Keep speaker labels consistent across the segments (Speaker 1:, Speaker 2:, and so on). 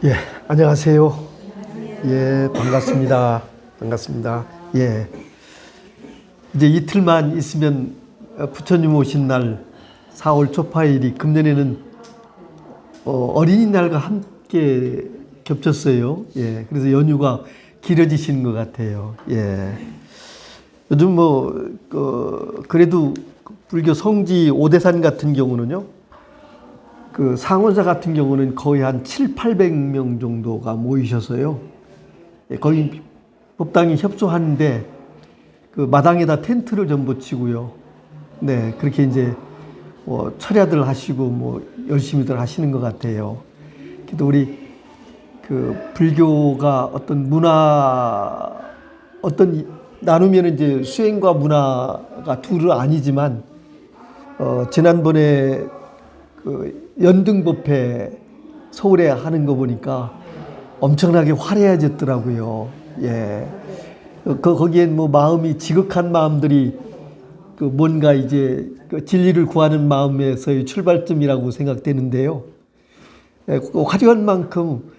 Speaker 1: 예, 안녕하세요. 예, 반갑습니다. 반갑습니다. 예, 이제 이틀만 있으면 부처님 오신 날 4월 초파일이 금년에는 어린이날과 함께 겹쳤어요. 예, 그래서 연휴가 길어지시는 것 같아요. 예, 요즘 그래도 불교 성지 오대산 같은 경우는요, 그 상원사 같은 경우는 거의 한 700~800명 정도가 모이셔서요. 거기 법당이 협소하는데 그 마당에다 텐트를 전부 치고요. 네, 그렇게 이제 철야들 하시고 열심히들 하시는 것 같아요. 그래도 우리 그 불교가 어떤 문화 나누면 이제 수행과 문화가 둘은 아니지만 지난번에 그 연등법회 서울에 하는 거 보니까 엄청나게 화려해졌더라고요. 예. 거기엔 마음이 지극한 마음들이 그 뭔가 이제 그 진리를 구하는 마음에서의 출발점이라고 생각되는데요. 예, 화려한 만큼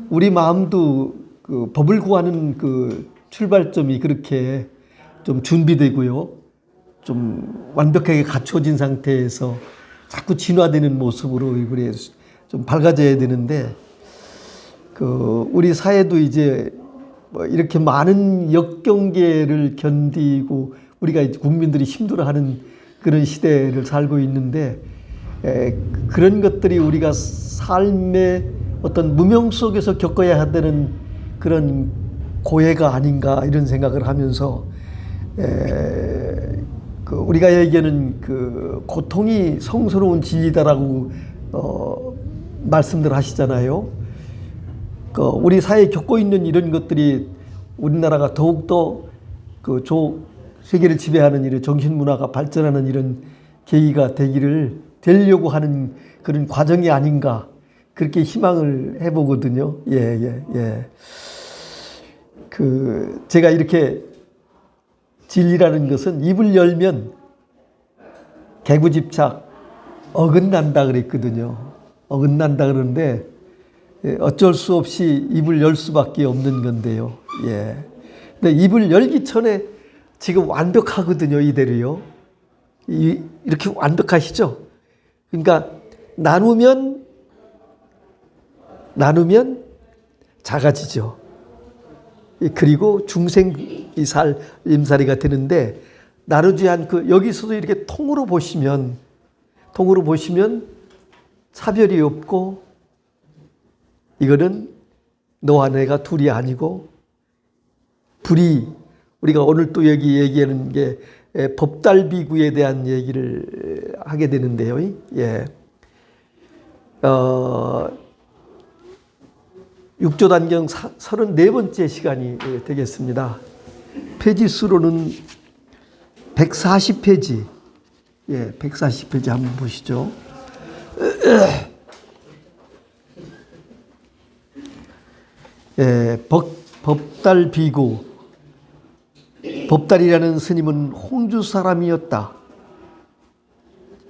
Speaker 1: 우리 마음도 그 법을 구하는 그 출발점이 그렇게 좀 준비되고요. 좀 완벽하게 갖춰진 상태에서 자꾸 진화되는 모습으로 그래 좀 밝아져야 되는데 우리 사회도 이제 이렇게 많은 역경계를 견디고 우리가 이제 국민들이 힘들어하는 그런 시대를 살고 있는데 그런 것들이 우리가 삶의 어떤 무명 속에서 겪어야 되는 그런 고해가 아닌가 이런 생각을 하면서 우리가 얘기하는 그 고통이 성스러운 진리다라고 말씀들 하시잖아요. 우리 사회에 겪고 있는 이런 것들이 우리나라가 더욱더 세계를 지배하는 이런 정신문화가 발전하는 이런 계기가 되려고 하는 그런 과정이 아닌가 그렇게 희망을 해보거든요. 제가 이렇게 진리라는 것은 입을 열면 개구집착 어긋난다 그랬거든요. 어긋난다 그러는데 어쩔 수 없이 입을 열 수밖에 없는 건데요. 예. 근데 입을 열기 전에 지금 완벽하거든요. 이대로요. 이렇게 완벽하시죠? 그러니까 나누면 작아지죠. 그리고 임살이가 되는데 나누지 않고 여기서도 이렇게 통으로 보시면 차별이 없고 이거는 너와 내가 둘이 아니고 불이 우리가 오늘 또 여기 얘기하는 게 법달비구에 대한 얘기를 하게 되는데요. 예. 육조단경 34번째 시간이 되겠습니다. 페이지 수로는 140페이지. 예, 140페이지 한번 보시죠. 예, 법달비구. 법달이라는 스님은 홍주 사람이었다.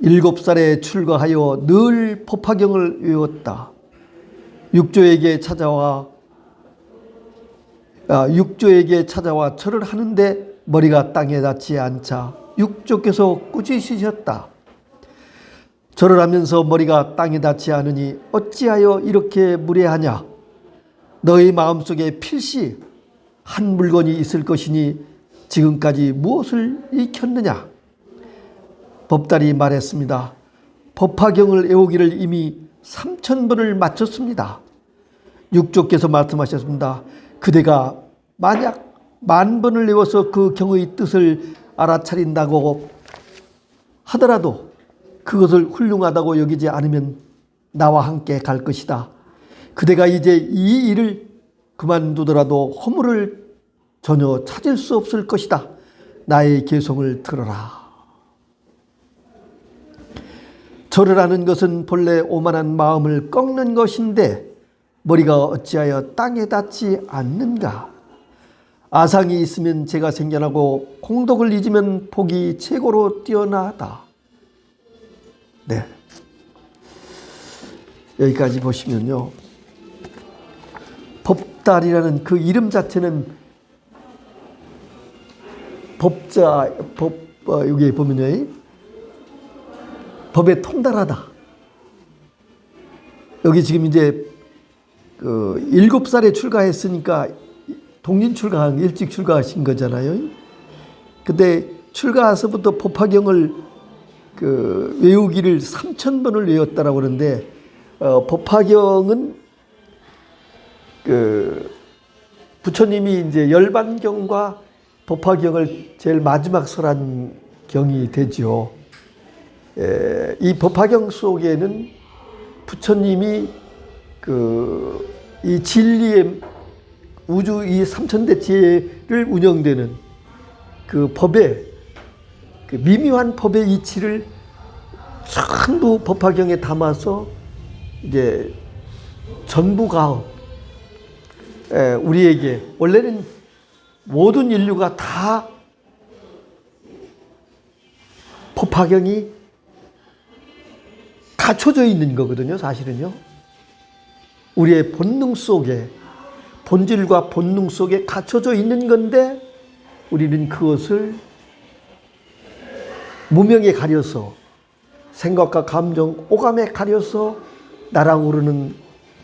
Speaker 1: 7살에 출가하여 늘 법화경을 외웠다. 육조에게 찾아와 절을 하는데 머리가 땅에 닿지 않자 육조께서 꾸짖으셨다. 절을 하면서 머리가 땅에 닿지 않으니 어찌하여 이렇게 무례하냐. 너의 마음속에 필시 한 물건이 있을 것이니 지금까지 무엇을 익혔느냐. 법달이 말했습니다. 법화경을 외우기를 이미 3000번을 마쳤습니다. 육조께서 말씀하셨습니다. 그대가 만약 10,000번을 외워서 그 경의 뜻을 알아차린다고 하더라도 그것을 훌륭하다고 여기지 않으면 나와 함께 갈 것이다. 그대가 이제 이 일을 그만두더라도 허물을 전혀 찾을 수 없을 것이다. 나의 개성을 들어라. 절을 하는 것은 본래 오만한 마음을 꺾는 것인데 머리가 어찌하여 땅에 닿지 않는가. 아상이 있으면 죄가 생겨나고 공덕을 잊으면 복이 최고로 뛰어나다. 네, 여기까지 보시면요. 법달이라는 그 이름 자체는 여기 보면요, 법에 통달하다. 여기 지금 이제 7살에 출가했으니까 동린 출가한, 일찍 출가하신 거잖아요. 근데 출가해서부터 법화경을 외우기를 3,000번을 외웠다라고 그러는데, 법화경은 부처님이 이제 열반경과 법화경을 제일 마지막 설한 경이 되죠. 이 법화경 속에는 부처님이 이 진리의 우주 이 삼천대체를 운영되는 그 법의 미묘한 법의 이치를 전부 법화경에 담아서 이제 전부 가업, 우리에게 원래는 모든 인류가 다 법화경이 갖춰져 있는 거거든요. 사실은요, 우리의 본능 속에, 본질과 본능 속에 갖춰져 있는 건데, 우리는 그것을 무명에 가려서, 생각과 감정, 오감에 가려서 나라고 그러는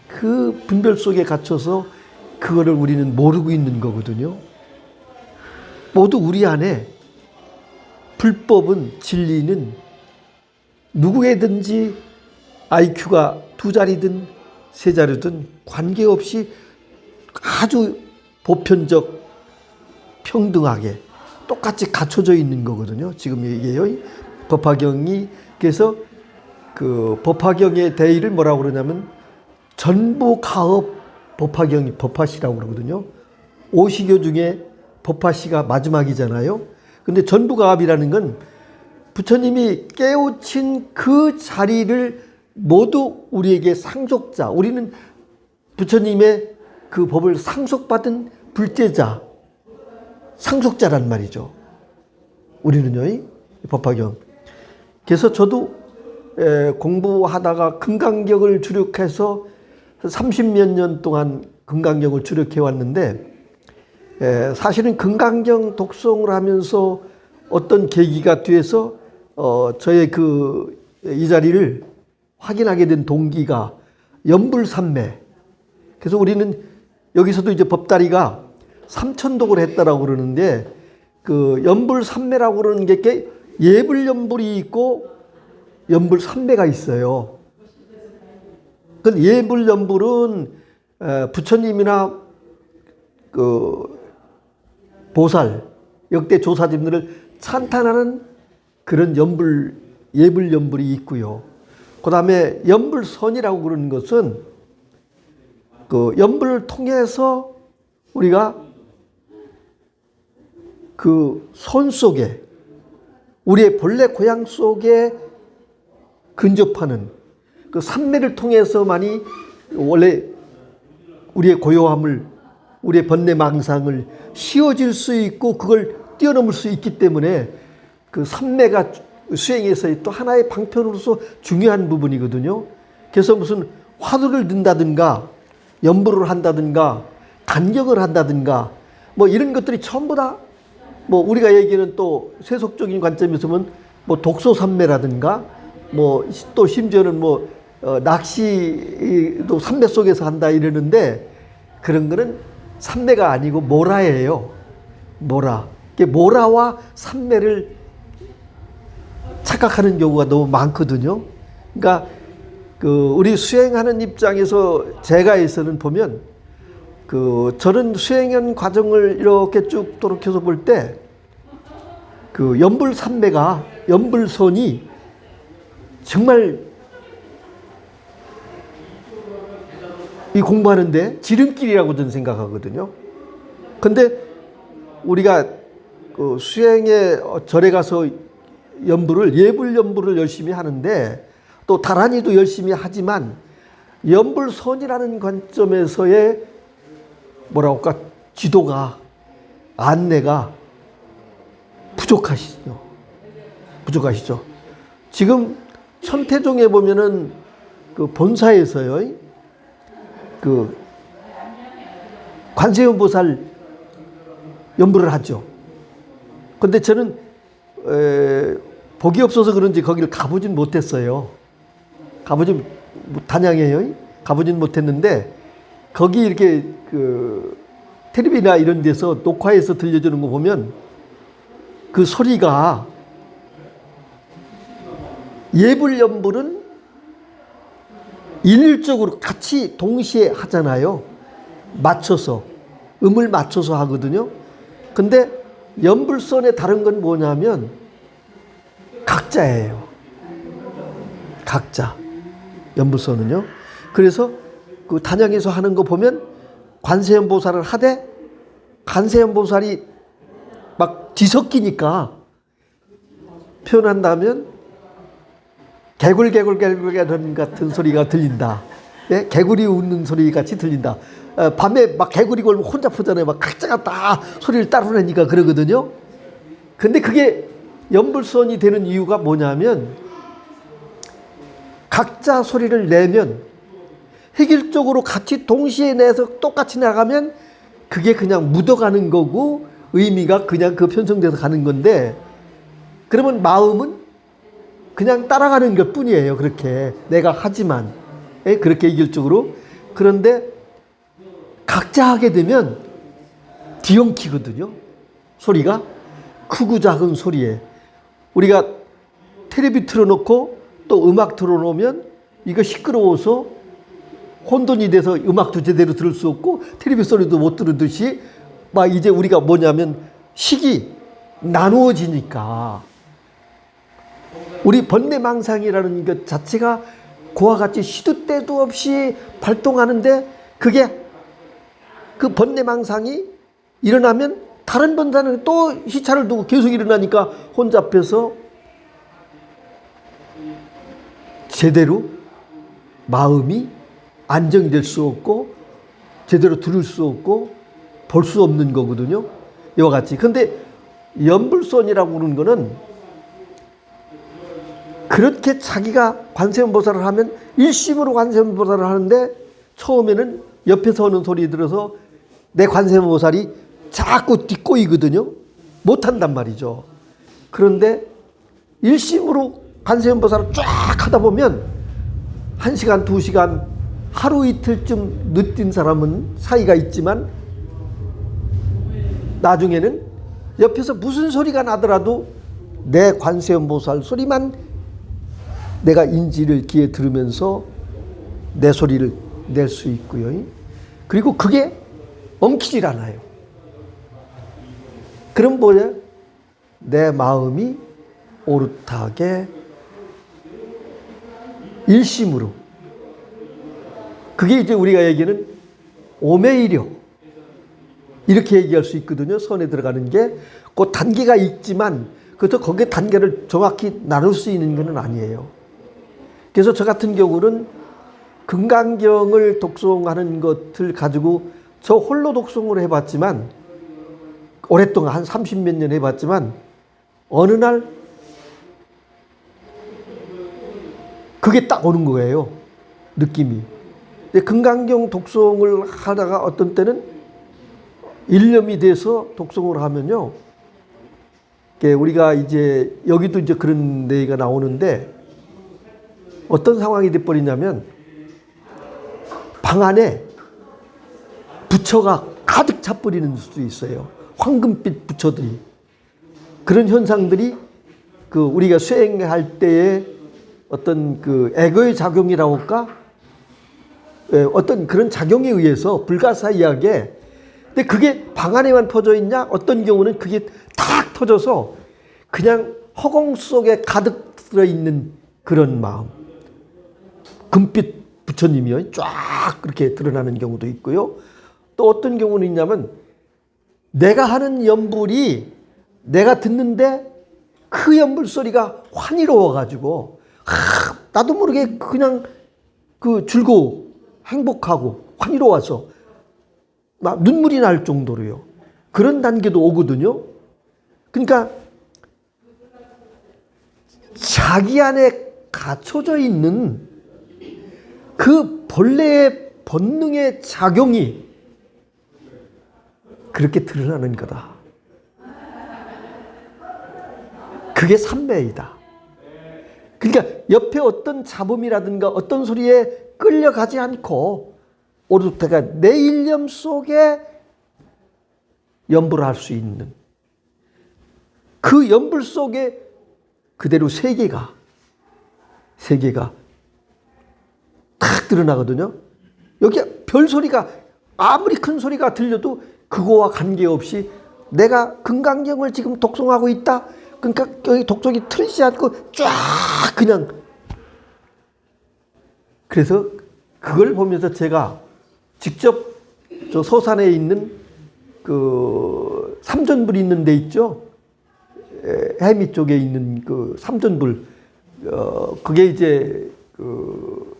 Speaker 1: 그 분별 속에 갇혀서 그거를 우리는 모르고 있는 거거든요. 모두 우리 안에 불법은, 진리는 누구에든지 IQ가 2자리든 3자리든 관계없이 아주 보편적, 평등하게 똑같이 갖춰져 있는 거거든요. 지금 이게요, 법화경이. 그래서 그 법화경의 대의를 뭐라고 그러냐면 전부 가업 법화경이 법화시라고 그러거든요. 5시교 중에 법화시가 마지막이잖아요. 근데 전부 가업이라는 건 부처님이 깨우친 그 자리를 모두 우리에게 상속자, 우리는 부처님의 그 법을 상속받은 불제자, 상속자란 말이죠. 우리는요, 법화경. 그래서 저도 공부하다가 금강경을 주력해서 30몇 년 동안 금강경을 주력해 왔는데, 사실은 금강경 독송을 하면서 어떤 계기가 돼서 저의 이 자리를 확인하게 된 동기가 연불산매. 그래서 우리는 여기서도 이제 법다리가 삼천독을 했다라고 그러는데, 그 연불산매라고 그러는 게 예불연불이 있고 연불산매가 있어요. 그 예불연불은 부처님이나 그 보살, 역대 조사님들을 찬탄하는 그런 예불연불이 있고요. 그 다음에 연불선이라고 그러는 것은 그 연불을 통해서 우리가 그 손 속에, 우리의 본래 고향 속에 근접하는 그 산매를 통해서만이 원래 우리의 고요함을, 우리의 번뇌망상을 씌워질 수 있고 그걸 뛰어넘을 수 있기 때문에 그 산매가 수행에서의 또 하나의 방편으로서 중요한 부분이거든요. 그래서 무슨 화두를 든다든가 연불을 한다든가 간격을 한다든가 뭐 이런 것들이 전부 다 뭐 우리가 얘기하는 또 세속적인 관점에서 보면 뭐 독소산매라든가 뭐 또 심지어는 뭐 낚시도 산매 속에서 한다 이러는데, 그런 거는 산매가 아니고 모라예요. 모라. 모라와 산매를 착각하는 경우가 너무 많거든요. 그러니까 우리 수행하는 입장에서 제가에서는 보면 저는 수행한 과정을 이렇게 쭉 돌이켜서 볼 때 연불산매가, 연불선이 정말 이 공부하는데 지름길이라고 저는 생각하거든요. 근데 우리가 수행에 절에 가서 예불연불을 열심히 하는데 또 다란이도 열심히 하지만 연불선이라는 관점에서의 뭐라고 할까, 지도가, 안내가 부족하시죠. 지금 천태종에 보면은 그 본사에서요, 관세음보살 연부를 하죠. 근데 저는 복이 없어서 그런지 거기를 가보진 못했어요. 단양에요. 가보진 못했는데 거기 이렇게 그 텔레비나 이런 데서 녹화해서 들려주는 거 보면 그 소리가 예불연불은 일률적으로 같이 동시에 하잖아요. 맞춰서 음을 맞춰서 하거든요. 근데 연불선의 다른 건 뭐냐면 각자예요. 각자. 연불선은요. 그래서 그 단양에서 하는 거 보면 관세음보살을 하되 관세음보살이 막 뒤섞이니까 표현한다면 개굴개굴 같은 소리가 들린다. 예? 개구리 웃는 소리 같이 들린다. 밤에 막 개구리 걸면 혼자 푸잖아요. 막 각자가 다 소리를 따로 내니까 그러거든요. 근데 그게 연불선이 되는 이유가 뭐냐면 각자 소리를 내면 획일적으로 같이 동시에 내서 똑같이 나가면 그게 그냥 묻어가는 거고 의미가 그냥 그 편성돼서 가는 건데 그러면 마음은 그냥 따라가는 것 뿐이에요. 그렇게 내가 하지만 그렇게 이결적으로. 그런데 각자 하게 되면 뒤엉키거든요. 소리가 크고 작은 소리에. 우리가 텔레비 틀어놓고 또 음악 틀어놓으면 이거 시끄러워서 혼돈이 돼서 음악도 제대로 들을 수 없고 텔레비 소리도 못 들으듯이 막 이제 우리가 뭐냐면 식이 나누어지니까 우리 번뇌망상이라는 것 자체가 그와 같이 시도 때도 없이 발동하는데 그게 그 번뇌망상이 일어나면 다른 번뇌는 또 시차를 두고 계속 일어나니까 혼잡해서 제대로 마음이 안정이 될 수 없고 제대로 들을 수 없고 볼 수 없는 거거든요. 이와 같이. 근데 연불선이라고 그러는 거는 그렇게 자기가 관세음보살을 하면 일심으로 관세음보살을 하는데 처음에는 옆에서 하는 소리 들어서 내 관세음보살이 자꾸 뒷꼬이거든요. 못한단 말이죠. 그런데 일심으로 관세음보살을 쫙 하다 보면 1시간, 2시간, 하루 이틀쯤 늦은 사람은 사이가 있지만 나중에는 옆에서 무슨 소리가 나더라도 내 관세음보살 소리만 내가 인지를 귀에 들으면서 내 소리를 낼 수 있고요. 그리고 그게 엉키질 않아요. 그럼 뭐냐? 내 마음이 오롯하게 일심으로. 그게 이제 우리가 얘기하는 오매이력. 이렇게 얘기할 수 있거든요. 선에 들어가는 게. 그 단계가 있지만 그것도 거기에 단계를 정확히 나눌 수 있는 건 아니에요. 그래서 저 같은 경우는 금강경을 독송하는 것을 가지고 저 홀로 독송을 해봤지만 오랫동안 한 30몇 년 해봤지만 어느 날 그게 딱 오는 거예요. 느낌이. 근데 금강경 독송을 하다가 어떤 때는 일념이 돼서 독송을 하면요. 우리가 이제 여기도 이제 그런 얘기가 나오는데 어떤 상황이 돼버리냐면 방 안에 부처가 가득 차버리는 수도 있어요. 황금빛 부처들이. 그런 현상들이 그 우리가 수행할 때의 어떤 그 애거의 작용이라고 할까? 어떤 그런 작용에 의해서 불가사의하게. 근데 그게 방 안에만 퍼져 있냐? 어떤 경우는 그게 탁 터져서 그냥 허공 속에 가득 들어있는 그런 마음. 금빛 부처님이 쫙 그렇게 드러나는 경우도 있고요. 또 어떤 경우는 있냐면 내가 하는 연불이 내가 듣는데 그 연불 소리가 환희로워가지고 나도 모르게 그냥 그 즐거워 행복하고 환희로워서 막 눈물이 날 정도로요. 그런 단계도 오거든요. 그러니까 자기 안에 갇혀져 있는 그 본래의 본능의 작용이 그렇게 드러나는 거다. 그게 삼매이다. 그러니까 옆에 어떤 잡음이라든가 어떤 소리에 끌려가지 않고 오직 내가 내 일념 속에 연불을 할 수 있는 그 연불 속에 그대로 세계가 탁 드러나거든요. 여기 별 소리가 아무리 큰 소리가 들려도 그거와 관계없이 내가 금강경을 지금 독송하고 있다. 그러니까 여기 독송이 틀리지 않고 쫙 그냥. 그래서 그걸 보면서 제가 직접 저 서산에 있는 그 삼전불이 있는 데 있죠. 해미 쪽에 있는 그 삼전불. 그게 이제 그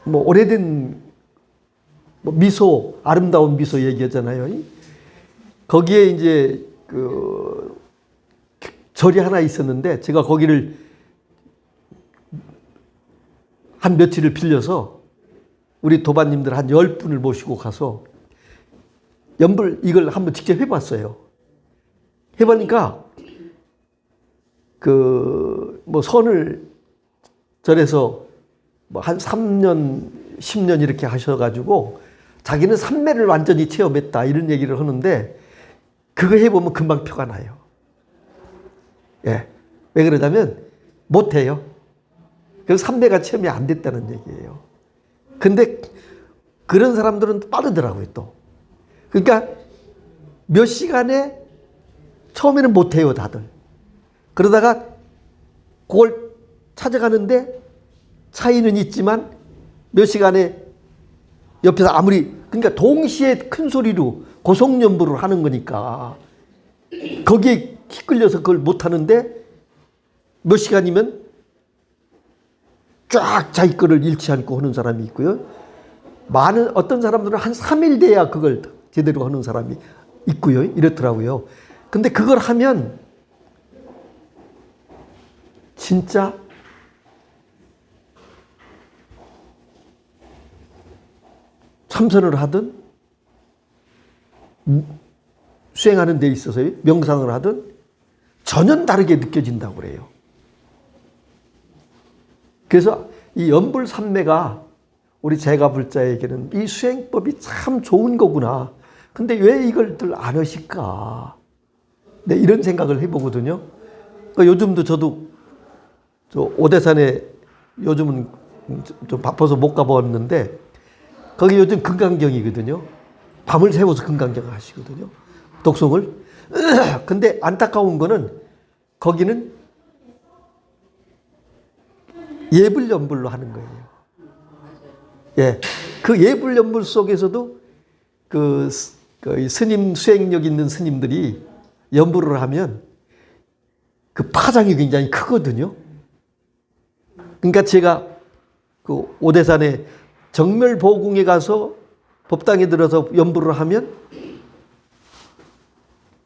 Speaker 1: 뭐 오래된 뭐 미소, 아름다운 미소 얘기하잖아요. 거기에 이제 그 절이 하나 있었는데 제가 거기를 한 며칠을 빌려서 우리 도반님들 한 10분을 모시고 가서 연불 이걸 한번 직접 해봤어요. 해보니까 그 뭐 선을 절에서 뭐 한 3년, 10년 이렇게 하셔가지고 자기는 삼매를 완전히 체험했다 이런 얘기를 하는데 그거 해보면 금방 표가 나요. 예. 왜 그러냐면 못해요. 그래서 삼매가 체험이 안 됐다는 얘기예요. 근데 그런 사람들은 빠르더라고요 또. 그러니까 몇 시간에 처음에는 못해요 다들. 그러다가 그걸 찾아가는데 차이는 있지만 몇 시간에 옆에서 아무리 그러니까 동시에 큰 소리로 고성연불을 하는 거니까 거기에 이끌려서 그걸 못하는데 몇 시간이면 쫙 자기 거를 잃지 않고 하는 사람이 있고요. 많은 어떤 사람들은 한 3일 돼야 그걸 제대로 하는 사람이 있고요. 이렇더라고요. 근데 그걸 하면 진짜 참선을 하든 수행하는 데 있어서 명상을 하든 전혀 다르게 느껴진다고 그래요. 그래서 이 연불삼매가 우리 제가불자에게는 이 수행법이 참 좋은 거구나. 근데 왜 이걸들 안 하실까? 네, 이런 생각을 해보거든요. 그러니까 요즘도 저도 저 오대산에 요즘은 좀 바빠서 못 가봤는데 거기 요즘 금강경이거든요. 밤을 새워서 금강경을 하시거든요. 독송을. 근데 안타까운 거는 거기는 예불연불로 하는 거예요. 예. 그 예불연불 속에서도 그 스님 수행력 있는 스님들이 연불을 하면 그 파장이 굉장히 크거든요. 그러니까 제가 그 오대산에 정멸보궁에 가서 법당에 들어서 연불을 하면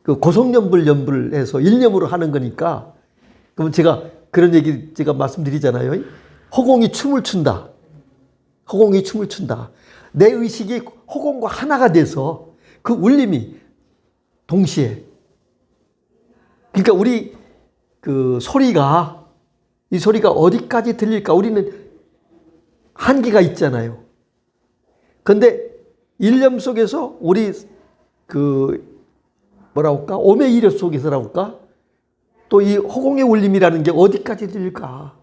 Speaker 1: 그 고성연불 연불해서 일념으로 하는 거니까 그러면 제가 그런 얘기 제가 말씀드리잖아요. 허공이 춤을 춘다. 허공이 춤을 춘다. 내 의식이 허공과 하나가 돼서 그 울림이 동시에 그러니까 우리 그 소리가 이 소리가 어디까지 들릴까? 우리는 한계가 있잖아요. 그런데 일념 속에서 우리 그 뭐라고 할까? 오매이려 속에서라고 할까? 또 이 허공의 울림이라는 게 어디까지 들릴까?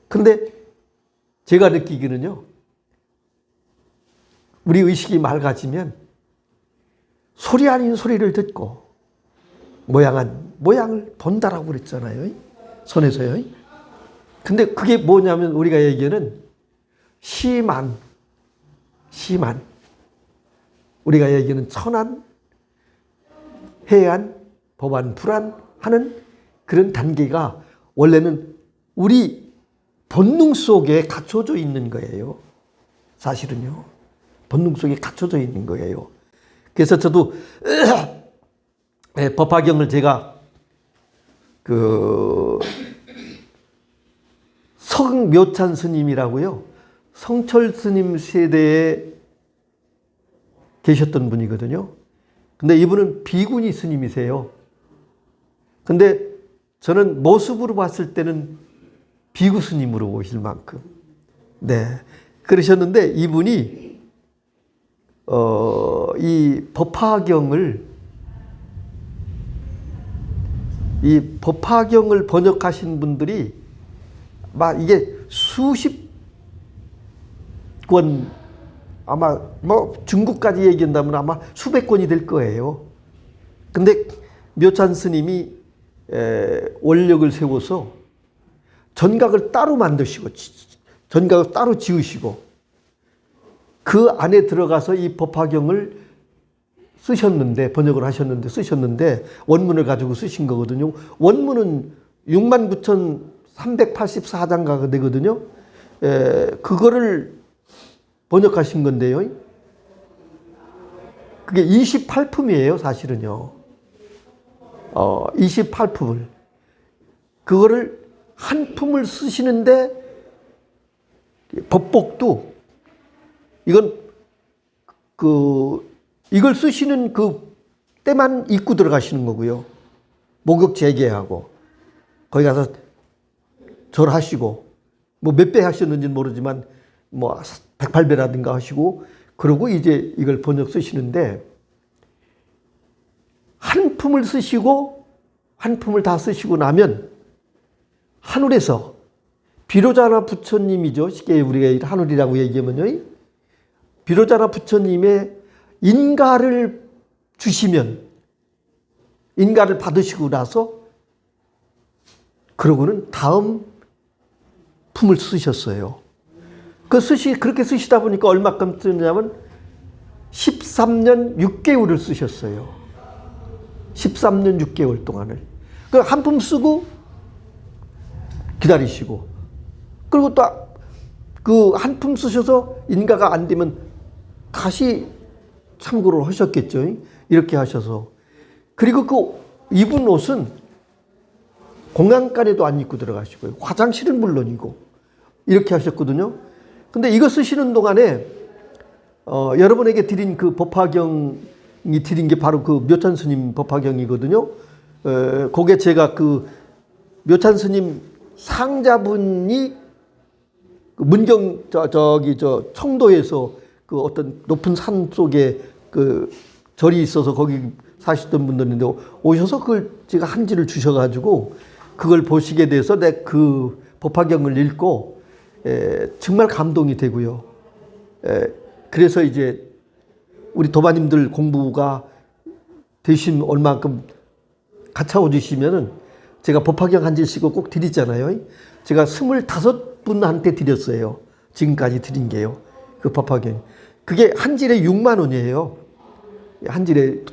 Speaker 1: 그런데 제가 느끼기는요. 우리 의식이 맑아지면 소리 아닌 소리를 듣고 모양을 본다라고 그랬잖아요. 선에서요. 근데 그게 뭐냐면 우리가 얘기하는 시만 우리가 얘기하는 천안, 해안, 법안, 불안 하는 그런 단계가 원래는 우리 본능 속에 갖춰져 있는 거예요. 사실은요. 본능 속에 갖춰져 있는 거예요. 그래서 저도 법화경을 제가 그 성묘찬 스님이라고요. 성철 스님 세대의 계셨던 분이거든요. 근데 이분은 비구니 스님이세요. 근데 저는 모습으로 봤을 때는 비구 스님으로 오실 만큼. 네. 그러셨는데 이분이, 이 법화경을 번역하신 분들이 막 이게 수십 권, 아마 뭐 중국까지 얘기한다면 아마 수백 권이 될 거예요. 근데 묘찬 스님이 원력을 세워서 전각을 따로 만드시고 전각을 따로 지으시고 그 안에 들어가서 이 법화경을 쓰셨는데, 번역을 하셨는데 쓰셨는데 원문을 가지고 쓰신 거거든요. 원문은 69,384장가가 되거든요. 그거를 번역하신 건데요. 그게 28품이에요, 사실은요. 28품을. 그거를 한 품을 쓰시는데 법복도 이걸 쓰시는 그 때만 입고 들어가시는 거고요. 목욕 재개하고 거기 가서 절하시고 뭐 몇 배 하셨는지는 모르지만 뭐 108배라든가 하시고 그러고 이제 이걸 번역 쓰시는데 한 품을 쓰시고 한 품을 다 쓰시고 나면 하늘에서 비로자나 부처님이죠. 쉽게 우리가 하늘이라고 얘기하면요. 비로자나 부처님의 인가를 주시면 인가를 받으시고 나서 그러고는 다음 품을 쓰셨어요. 그렇게 쓰시다 보니까 얼마큼 쓰냐면 13년 6개월을 쓰셨어요. 13년 6개월 동안을. 그 한 품 쓰고 기다리시고 그리고 또 그 한 품 쓰셔서 인가가 안 되면 다시 참고를 하셨겠죠. 이렇게 하셔서. 그리고 그 입은 옷은 공양간에도 안 입고 들어가시고요. 화장실은 물론이고 이렇게 하셨거든요. 근데 이거 쓰시는 동안에 여러분에게 드린 그 법화경이 드린 게 바로 그 묘찬 스님 법화경이거든요. 그게 제가 그 묘찬 스님 상자분이 그 문경 청도에서 그 어떤 높은 산 속에 그 절이 있어서 거기 사시던 분들인데 오셔서 그걸 제가 한지를 주셔가지고 그걸 보시게 돼서 내 그 법화경을 읽고 정말 감동이 되고요. 그래서 이제 우리 도마님들 공부가 되신 얼마만큼 가차워 주시면은 제가 법화경 한 질씩을 꼭 드리잖아요. 제가 25분한테 드렸어요. 지금까지 드린 게요. 그 법화경. 그게 한 질에 6만 원이에요. 한 질에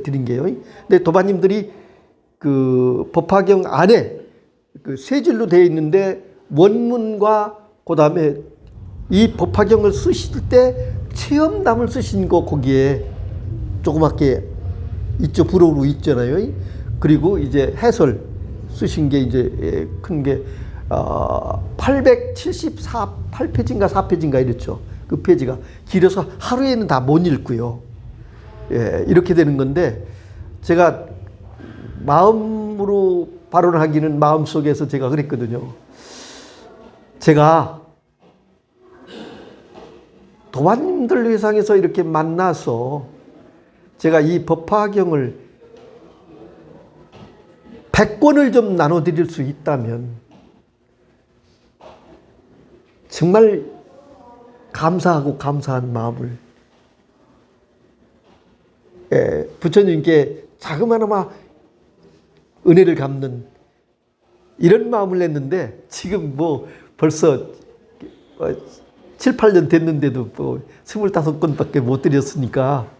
Speaker 1: 드린 게요. 근데 도마님들이 그 법화경 안에 그 세 질로 되어 있는데 원문과 그 다음에 이 법화경을 쓰실 때 체험담을 쓰신 거 거기에 조그맣게 있죠. 부록으로 있잖아요. 그리고 이제 해설 쓰신 게 이제 큰 게 874페이지인가 4페이지인가 이랬죠. 그 페이지가 길어서 하루에는 다 못 읽고요. 이렇게 되는 건데 제가 마음으로 발언하기는 마음속에서 제가 그랬거든요. 제가 도마님들 회상에서 이렇게 만나서 제가 이 법화경을 100권을 좀 나눠드릴 수 있다면 정말 감사하고 감사한 마음을 부처님께 자그마나마 은혜를 갚는 이런 마음을 냈는데 지금 뭐 벌써 7, 8년 됐는데도 뭐 25권밖에 못 드렸으니까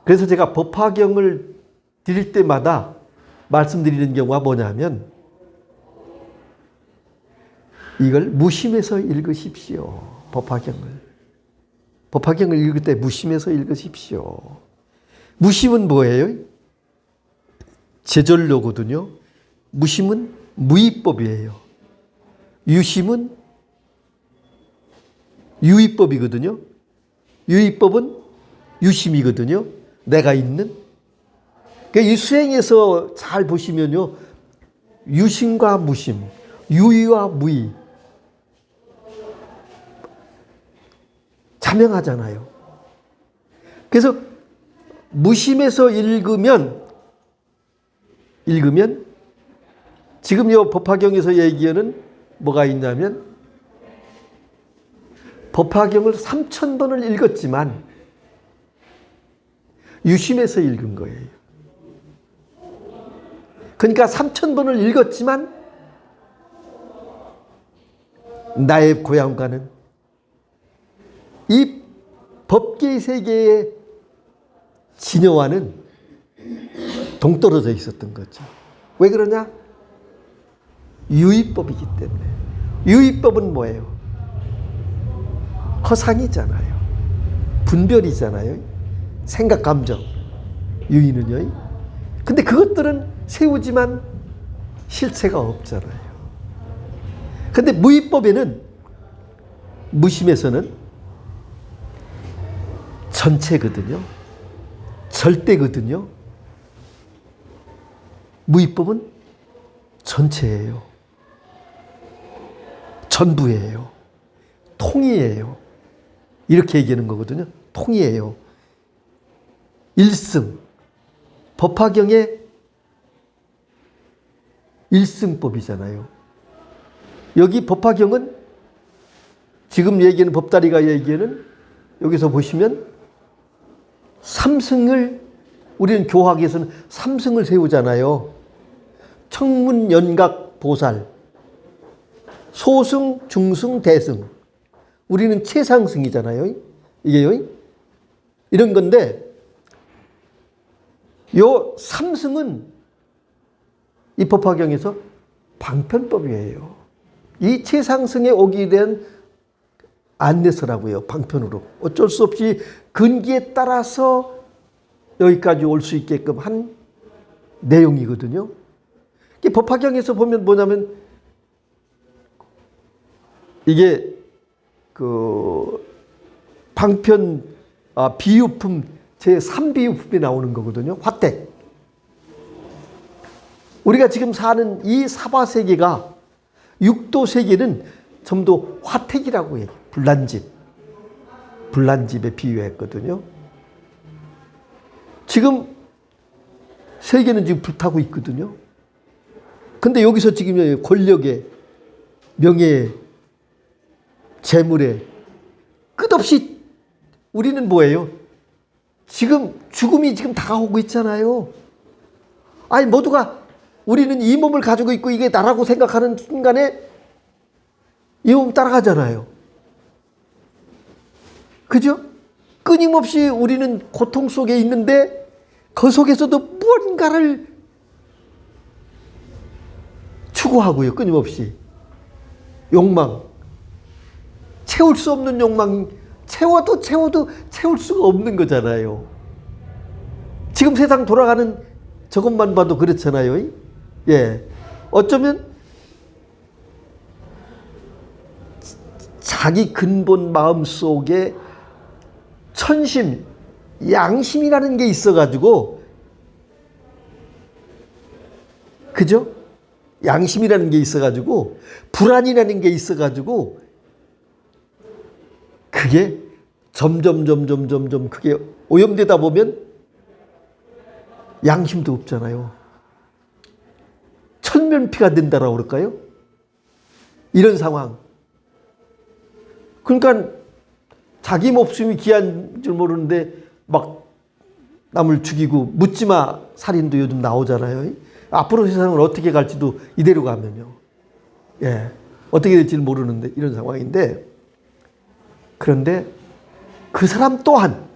Speaker 1: 그래서 제가 법화경을 드릴 때마다 말씀드리는 경우가 뭐냐면 이걸 무심해서 읽으십시오. 법화경을 읽을 때 무심해서 읽으십시오. 무심은 뭐예요? 제절로거든요. 무심은 무위법이에요. 유심은 유위법이거든요. 유위법은 유심이거든요. 내가 있는. 그러니까 이 수행에서 잘 보시면요. 유심과 무심, 유의와 무의. 자명하잖아요. 그래서 무심에서 읽으면 지금 요 법화경에서 얘기하는 뭐가 있냐면 법화경을 3000번을 읽었지만 유심해서 읽은 거예요. 그러니까 3000번을 읽었지만 나의 고향과는 이 법계 세계의 진여와는 동떨어져 있었던 거죠. 왜 그러냐? 유의법이기 때문에. 유의법은 뭐예요? 허상이잖아요. 분별이잖아요. 생각, 감정. 유의는요. 근데 그것들은 세우지만 실체가 없잖아요. 근데 무의법에는, 무심에서는 전체거든요. 절대거든요. 무의법은 전체예요. 전부예요. 통이에요. 이렇게 얘기하는 거거든요. 통이에요. 일승. 법화경의 일승법이잖아요. 여기 법화경은 지금 얘기하는 법다리가 얘기하는 여기서 보시면 삼승을 우리는 교학에서는 삼승을 세우잖아요. 청문, 연각, 보살, 소승, 중승, 대승. 우리는 최상승이잖아요. 이게요. 이런 건데 요 삼승은 이 법화경에서 방편법이에요. 이 최상승에 오기 대한 안내서라고요. 방편으로. 어쩔 수 없이 근기에 따라서 여기까지 올 수 있게끔 한 내용이거든요. 법화경에서 보면 뭐냐면 이게 그 방편 비유품 제3비유품이 나오는 거거든요. 화택. 우리가 지금 사는 이 사바세계가 육도세계는 전부 화택이라고 해요. 불난집에 비유했거든요. 지금 세계는 지금 불타고 있거든요. 근데 여기서 지금 권력에, 명예에, 재물에 끝없이 우리는 뭐예요? 지금 죽음이 지금 다가오고 있잖아요. 아니 모두가 우리는 이 몸을 가지고 있고 이게 나라고 생각하는 순간에 이 몸 따라가잖아요. 그죠? 끊임없이 우리는 고통 속에 있는데 그 속에서도 무언가를 추구하고요. 끊임없이. 욕망. 채울 수 없는 욕망. 채워도 채울 수가 없는 거잖아요. 지금 세상 돌아가는 저것만 봐도 그렇잖아요. 예. 어쩌면 자기 근본 마음 속에 천심, 양심이라는 게 있어가지고, 그죠? 양심이라는 게 있어가지고, 불안이라는 게 있어가지고, 그게 점점 그게 오염되다 보면 양심도 없잖아요. 천면피가 된다라고 그럴까요? 이런 상황. 그러니까 자기 목숨이 귀한 줄 모르는데 막 남을 죽이고 묻지마 살인도 요즘 나오잖아요. 앞으로 세상을 어떻게 갈지도 이대로 가면요. 예. 어떻게 될지는 모르는데 이런 상황인데, 그런데 그 사람 또한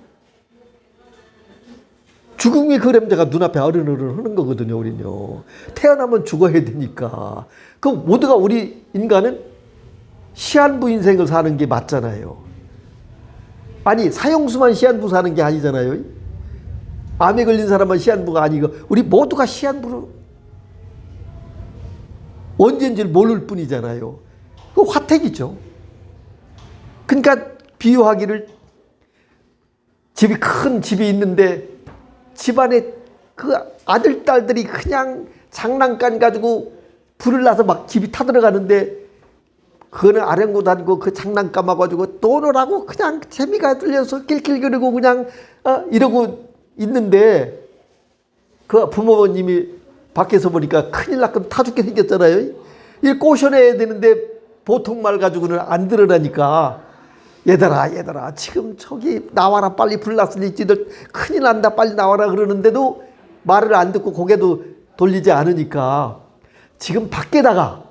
Speaker 1: 죽음의 그림자가 눈앞에 어른어른 하는 거거든요. 우리는요. 태어나면 죽어야 되니까. 그 모두가 우리 인간은 시한부 인생을 사는 게 맞잖아요. 아니 사형수만 시한부 사는 게 아니잖아요. 암에 걸린 사람만 시한부가 아니고 우리 모두가 시한부로 언제인지를 모를 뿐이잖아요. 그 화택이죠. 그러니까 비유하기를 집이 큰 집이 있는데 집안에 그 아들, 딸들이 그냥 장난감 가지고 불을 놔서 막 집이 타들어가는데 그거는 아랑곳 아니고 그 장난감 와가지고 노느라고 그냥 재미가 들려서 낄낄거리고 그냥 이러고 있는데 그 부모님이 밖에서 보니까 큰일 났건 타 죽게 생겼잖아요. 이 꼬셔내야 되는데 보통 말 가지고는 안 들으라니까 얘들아 지금 저기 나와라 빨리 불났으니 찌들 큰일 난다 빨리 나와라 그러는데도 말을 안 듣고 고개도 돌리지 않으니까 지금 밖에다가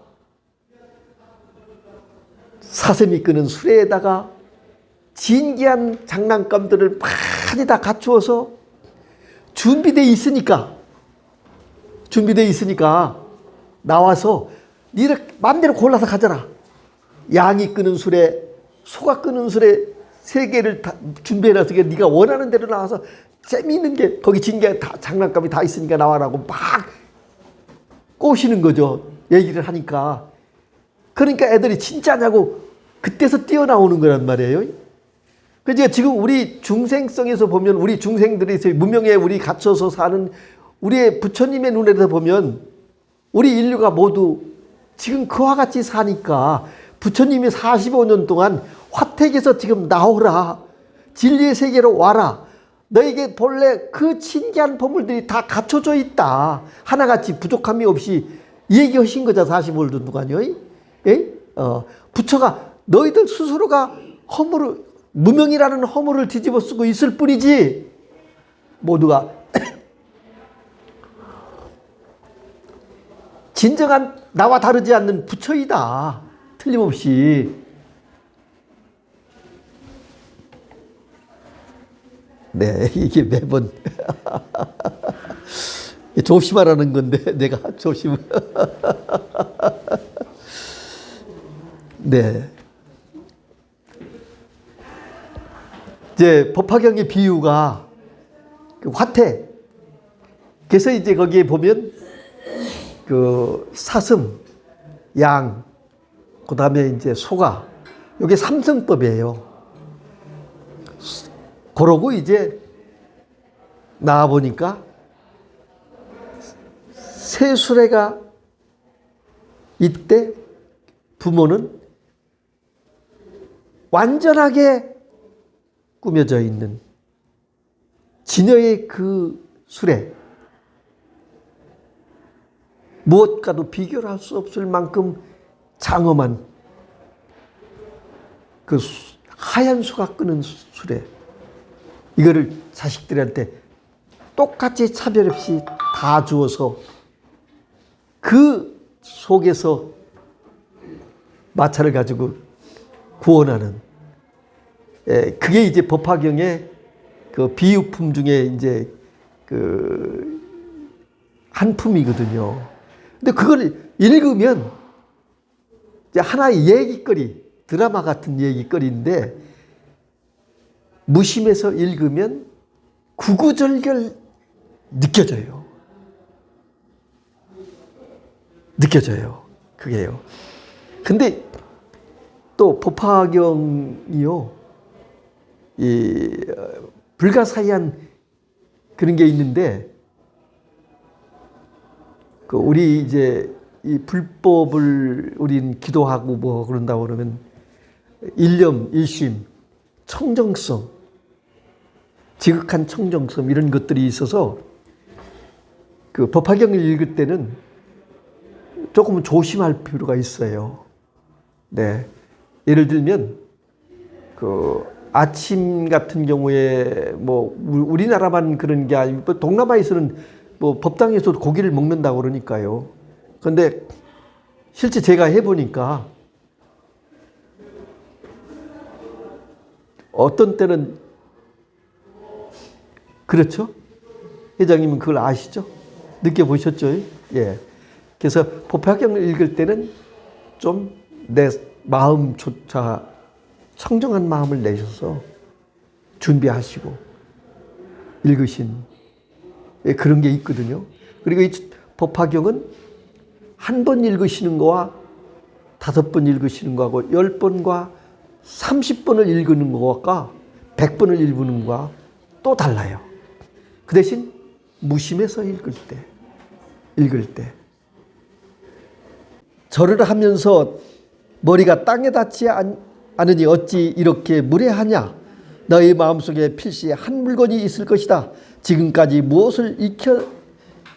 Speaker 1: 사슴이 끄는 수레에다가 진기한 장난감들을 많이 다 갖추어서 준비되어 있으니까 나와서 니들 마음대로 골라서 가져라. 양이 끄는 수레, 소가 끄는 수레 세 개를 다 준비해놔서 네가 원하는 대로 나와서 재미있는 게 거기 진기한 장난감이 다 있으니까 나와라고 막 꼬시는 거죠. 얘기를 하니까. 그러니까 애들이 진짜냐고 그때서 뛰어나오는 거란 말이에요. 그러니까 지금 우리 중생성에서 보면 우리 중생들이 무명에 우리 갇혀서 사는 우리의 부처님의 눈에서 보면 우리 인류가 모두 지금 그와 같이 사니까 부처님이 45년 동안 화택에서 지금 나오라. 진리의 세계로 와라. 너에게 본래 그 신기한 보물들이 다 갖춰져 있다. 하나같이 부족함이 없이 얘기하신 거죠. 45년 동안요. 부처가 너희들 스스로가 무명이라는 허물을 뒤집어 쓰고 있을 뿐이지 모두가 진정한 나와 다르지 않는 부처이다. 틀림없이. 네, 이게 매번 조심하라는 건데 내가 조심. 네. 이제 법화경의 비유가 화태. 그래서 이제 거기에 보면 그 사슴, 양, 그 다음에 이제 소가, 이게 삼성법이에요. 그러고 이제 나와보니까 새 수레가 이때 부모는 완전하게 꾸며져 있는 진여의 그 수레, 무엇과도 비교를 할 수 없을 만큼 장엄한 그 하얀 소가 끄는 수레, 이거를 자식들한테 똑같이 차별 없이 다 주어서 그 속에서 마차를 가지고 구원하는, 그게 이제 법화경의 그 비유품 중에 이제 그 한 품이거든요. 근데 그걸 읽으면 이제 하나의 얘기거리, 드라마 같은 얘기거리인데 무심해서 읽으면 구구절절 느껴져요. 그게요. 근데 또 법화경이요, 이 불가사의한 그런 게 있는데, 그 우리 이제 이 불법을 우린 기도하고 뭐 그런다고 그러면 일념, 일심, 청정성, 지극한 청정성 이런 것들이 있어서 그 법화경을 읽을 때는 조금 조심할 필요가 있어요. 네. 예를 들면 그 아침 같은 경우에 뭐 우리나라만 그런 게 아니고 동남아에서는 뭐 법당에서도 고기를 먹는다고 그러니까요. 그런데 실제 제가 해보니까 어떤 때는 그렇죠? 회장님은 그걸 아시죠? 느껴보셨죠? 예. 그래서 법화경을 읽을 때는 좀 내 마음조차 청정한 마음을 내셔서 준비하시고 읽으신, 예, 그런 게 있거든요. 그리고 이 법화경은 한 번 읽으시는 거와 5번 읽으시는 거하고 10번과 30번을 읽는 것과 100번을 읽는 것과 또 달라요. 그 대신 무심해서 읽을 때 절을 하면서 머리가 땅에 닿지 않으니 어찌 이렇게 무례하냐. 너희 마음속에 필시 한 물건이 있을 것이다. 지금까지 무엇을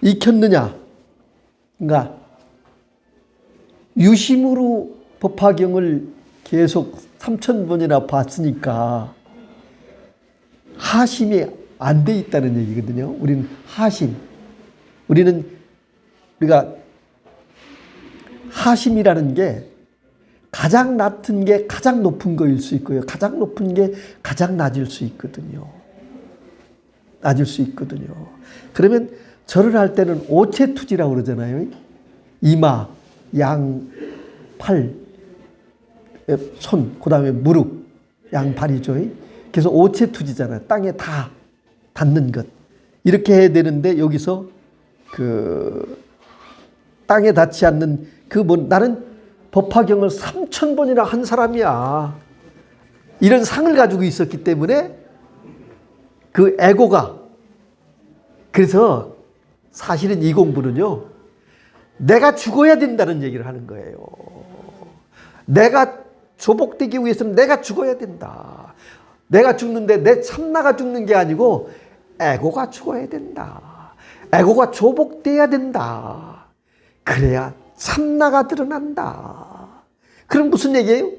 Speaker 1: 익혔느냐. 그러니까 유심으로 법화경을 계속 3000번이나 봤으니까 하심이 안 돼 있다는 얘기거든요. 우리는 우리가 하심이라는 게 가장 낮은 게 가장 높은 거일 수 있고요. 가장 높은 게 가장 낮을 수 있거든요. 그러면 절을 할 때는 오체투지라고 그러잖아요. 이마, 양, 팔, 손, 그 다음에 무릎, 양팔이죠. 그래서 오체투지잖아요. 땅에 다 닿는 것. 이렇게 해야 되는데 여기서 땅에 닿지 않는 나는 법화경을 3000번이나 한 사람이야. 이런 상을 가지고 있었기 때문에 그 에고가, 그래서 사실은 이 공부는요, 내가 죽어야 된다는 얘기를 하는 거예요. 내가 조복되기 위해서는 내가 죽어야 된다. 내가 죽는데 내 참나가 죽는 게 아니고 에고가 죽어야 된다. 에고가 조복돼야 된다. 그래야 참나가 드러난다. 그럼 무슨 얘기예요?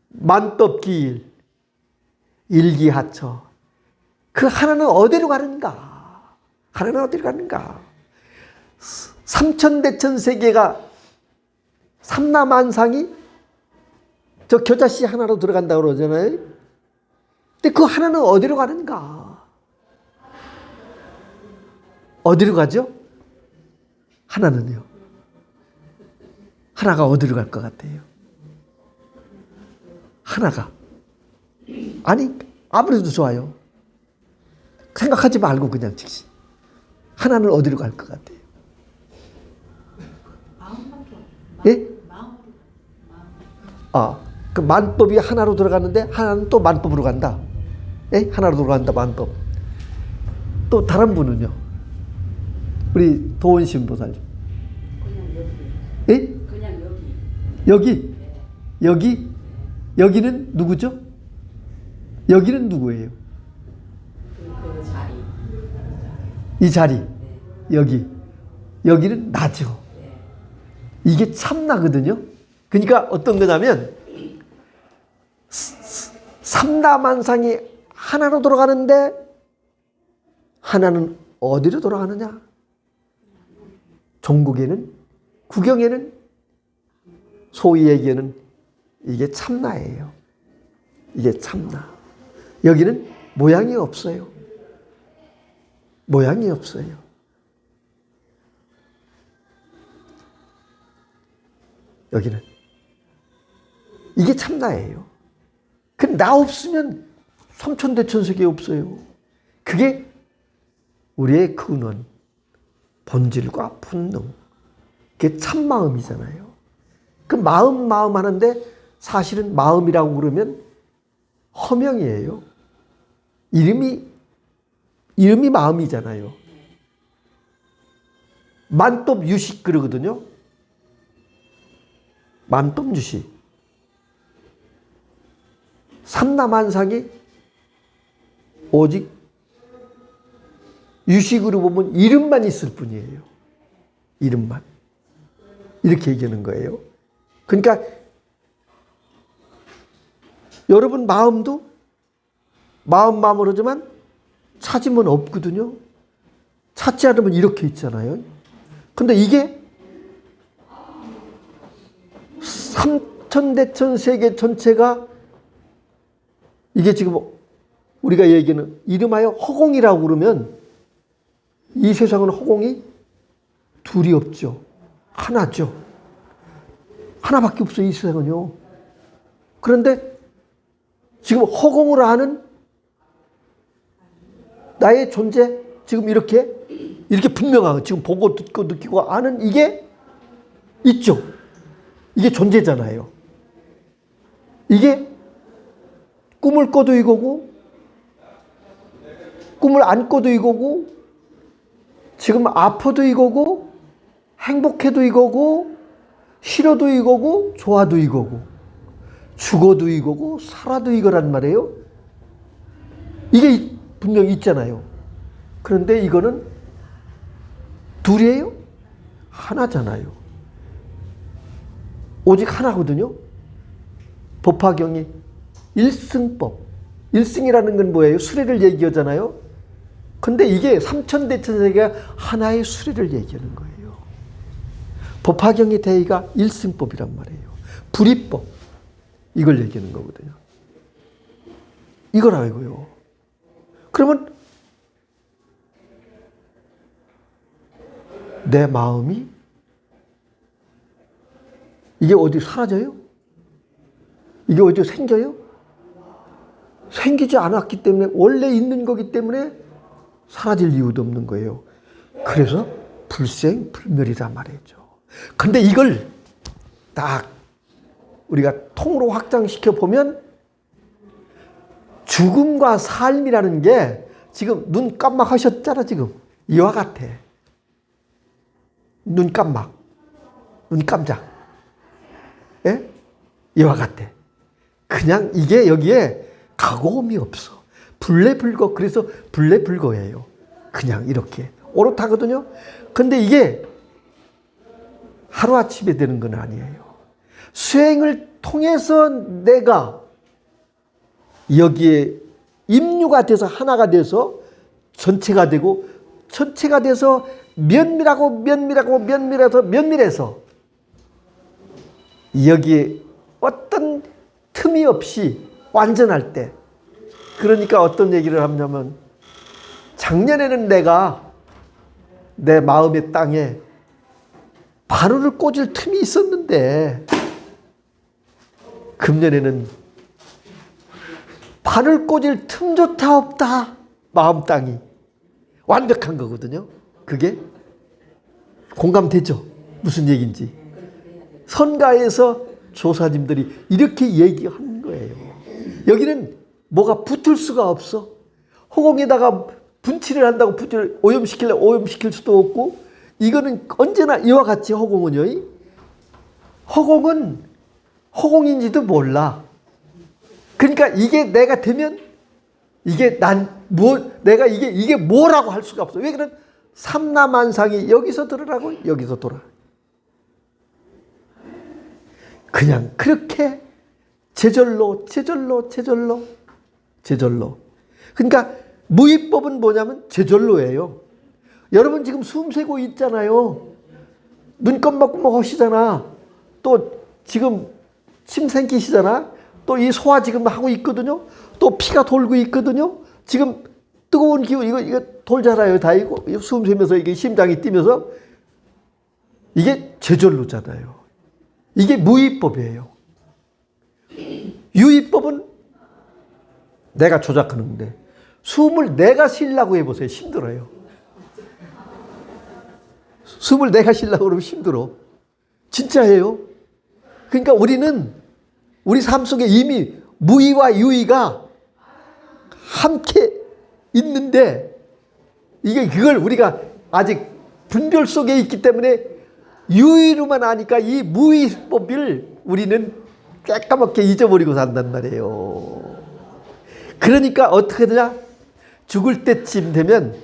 Speaker 1: 만법기일, 일기하처. 그 하나는 어디로 가는가? 하나는 어디로 가는가? 삼천대천세계가 삼라만상이 저 겨자씨 하나로 들어간다고 그러잖아요. 근데 그 하나는 어디로 가는가? 어디로 가죠? 하나는요. 하나가 어디로 갈 것 같아요? 하나가. 아니, 아무래도 좋아요. 생각하지 말고 그냥 즉시. 하나는 어디로 갈 것 같아요? 예? 그 만법이 하나로 들어가는데 하나는 또 만법으로 간다. 예? 하나로 들어간다, 만법. 또 다른 분은요? 우리 도원 신보살님.
Speaker 2: 그냥 여기.
Speaker 1: 예?
Speaker 2: 그냥 여기.
Speaker 1: 여기? 여기? 여기는 누구죠? 여기는 누구예요?
Speaker 2: 그 자리.
Speaker 1: 이 자리.
Speaker 2: 네.
Speaker 1: 여기는 나죠.
Speaker 2: 네.
Speaker 1: 이게 참나거든요. 그러니까 어떤 거냐면 삼라만상이 하나로 돌아가는데 하나는 어디로 돌아가느냐? 종국에는, 구경에는, 소위 얘기하는 이게 참나예요. 이게 참나. 여기는 모양이 없어요. 모양이 없어요. 여기는. 이게 참나예요. 근데 나 없으면 삼천대천세계 없어요. 그게 우리의 근원, 본질과 본능. 그게 참마음이잖아요. 그 마음 하는데 사실은 마음이라고 그러면 허명이에요. 이름이 마음이잖아요. 만법 유식 그러거든요. 만법 유식. 삼라만상이 오직 유식으로 보면 이름만 있을 뿐이에요. 이름만. 이렇게 얘기하는 거예요. 그러니까 여러분 마음도 마음으로 하지만 찾으면 없거든요. 찾지 않으면 이렇게 있잖아요. 근데 이게 삼천대천세계 전체가 이게 지금 우리가 얘기하는 이름하여 허공이라고 그러면 이 세상은 허공이 둘이 없죠. 하나죠. 하나밖에 없어요. 이 세상은요. 그런데 지금 허공으로 하는 나의 존재 지금 이렇게 분명하고 지금 보고 듣고 느끼고 아는 이게 있죠. 이게 존재잖아요. 이게 꿈을 꿔도 이거고 꿈을 안고도 이거고, 지금 아파도 이거고, 행복해도 이거고, 싫어도 이거고, 좋아도 이거고, 죽어도 이거고, 살아도 이거란 말이에요. 이게 분명히 있잖아요. 그런데 이거는 둘이에요? 하나잖아요. 오직 하나거든요. 법화경이 일승법. 일승이라는 건 뭐예요? 수레를 얘기하잖아요. 근데 이게 삼천대천세계가 하나의 수레를 얘기하는 거예요. 법화경의 대의가 일승법이란 말이에요. 불이법. 이걸 얘기하는 거거든요. 이거라고요. 그러면 내 마음이 이게 어디 사라져요? 이게 어디 생겨요? 생기지 않았기 때문에, 원래 있는 거기 때문에 사라질 이유도 없는 거예요. 그래서 불생불멸이란 말이죠. 근데 이걸 딱 우리가 통으로 확장시켜 보면 죽음과 삶이라는 게 지금 눈 깜빡하셨잖아. 지금 이와 같아. 눈 깜빡, 눈 깜짝. 예? 이와 같아. 그냥 이게 여기에 가고움이 없어. 불레불거. 그래서 불레불거예요. 그냥 이렇게 오롯하거든요. 근데 이게 하루아침에 되는 건 아니에요. 수행을 통해서 내가 여기에 임류가 돼서 하나가 돼서 전체가 되고, 전체가 돼서 면밀해서 여기에 어떤 틈이 없이 완전할 때, 그러니까 어떤 얘기를 하냐면, 작년에는 내가 내 마음의 땅에 바늘을 꽂을 틈이 있었는데, 금년에는 바늘 꽂을 틈조차 없다. 마음 땅이 완벽한 거거든요. 그게 공감되죠? 무슨 얘기인지. 선가에서 조사님들이 이렇게 얘기하는 거예요. 여기는 뭐가 붙을 수가 없어. 허공에다가 분칠을 한다고 분칠을 오염시킬 수도 없고, 이거는 언제나 이와 같이 허공은요. 허공은 허공인지도 몰라. 그러니까 이게 내가 되면 이게 내가 이게 뭐라고 할 수가 없어. 왜 그런 삼라만상이 여기서 들으라고 여기서 돌아. 그냥 그렇게 제절로. 그러니까 무의법은 뭐냐면 제절로예요. 여러분 지금 숨 쉬고 있잖아요. 눈 껌먹껌먹 하시잖아. 또 지금 침 생기시잖아. 또 이 소화 지금 하고 있거든요. 또 피가 돌고 있거든요. 지금 뜨거운 기운 이거 돌잖아요. 다 이거 숨 쉬면서 이게 심장이 뛰면서 이게 제절로잖아요. 이게 무의법이에요. 유의법은 내가 조작하는데, 숨을 내가 쉬려고 해보세요. 힘들어요. 숨을 내가 쉬려고 그러면 힘들어. 진짜예요. 그러니까 우리 삶 속에 이미 무의와 유의가 함께 있는데, 그걸 우리가 아직 분별 속에 있기 때문에 유의로만 아니까 이 무의법을 우리는 쬐까맣게 잊어버리고 산단 말이에요. 그러니까 어떻게 되냐? 죽을 때쯤 되면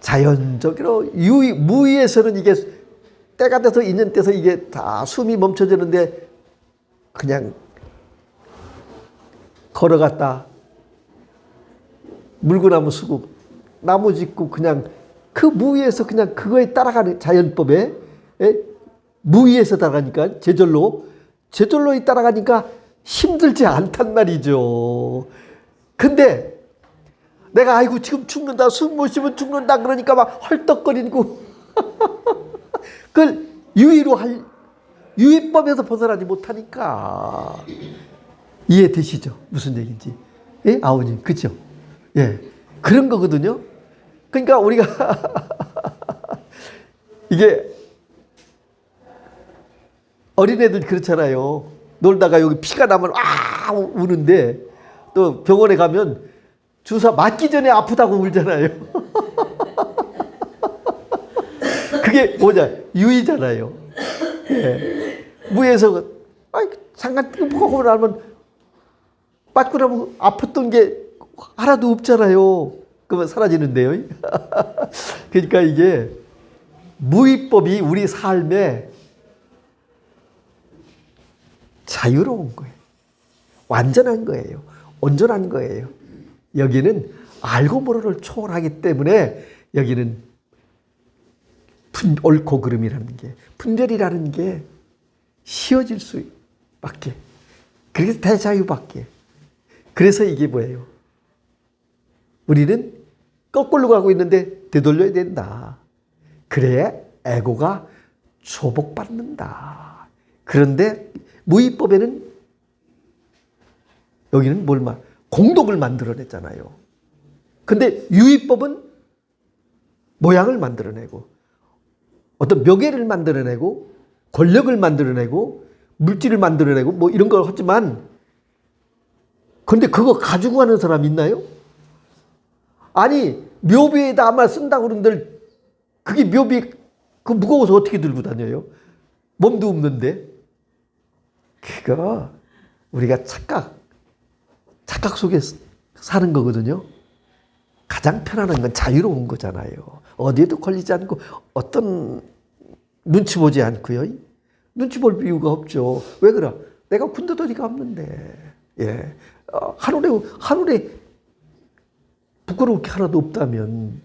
Speaker 1: 자연적으로 무의에서는 이게 때가 돼서 있는 때서 이게 다 숨이 멈춰지는데, 그냥 걸어갔다 물구나무 쓰고 나무 짓고 그냥 그 무의에서 그냥 그거에 따라가는 자연법에 무의에서 따라가니까 제절로에 따라가니까 힘들지 않단 말이죠. 근데 내가 아이고 지금 죽는다, 숨 못 쉬면 죽는다 그러니까 막 헐떡거리고 그걸 유의법에서 벗어나지 못하니까. 이해되시죠? 무슨 얘기인지. 예? 아우님, 그죠? 예. 그런 거거든요. 그러니까 우리가 이게 어린애들 그렇잖아요. 놀다가 여기 피가 나면 우는데, 또 병원에 가면 주사 맞기 전에 아프다고 울잖아요. 그게 뭐냐? 유의잖아요. 예. 무에서 잠깐 뜨거워 나면 맞고 나면 아팠던 게 하나도 없잖아요. 그러면 사라지는데요. 그러니까 이게 무위법이 우리 삶에 자유로운 거예요. 완전한 거예요. 온전한 거예요. 여기는 알고 모르를 초월하기 때문에 여기는 옳고 그름이라는 게, 분별이라는 게 쉬워질 수밖에. 그래서 대자유밖에. 그래서 이게 뭐예요? 우리는 거꾸로 가고 있는데 되돌려야 된다. 그래야 에고가 조복받는다. 그런데 무위법에는 여기는 공덕을 만들어냈잖아요. 근데 유위법은 모양을 만들어내고 어떤 명예를 만들어내고 권력을 만들어내고 물질을 만들어내고 뭐 이런 걸 하지만 근데 그거 가지고 가는 사람 있나요? 아니 묘비에다 아마 쓴다고 그러는데 그게 묘비 그 무거워서 어떻게 들고 다녀요? 몸도 없는데. 그거 우리가 착각 속에 사는 거거든요. 가장 편안한 건 자유로운 거잖아요. 어디에도 걸리지 않고 어떤 눈치 보지 않고요. 눈치 볼 이유가 없죠. 왜 그래? 내가 군더더기가 없는데. 예. 하늘에 부끄러울 게 하나도 없다면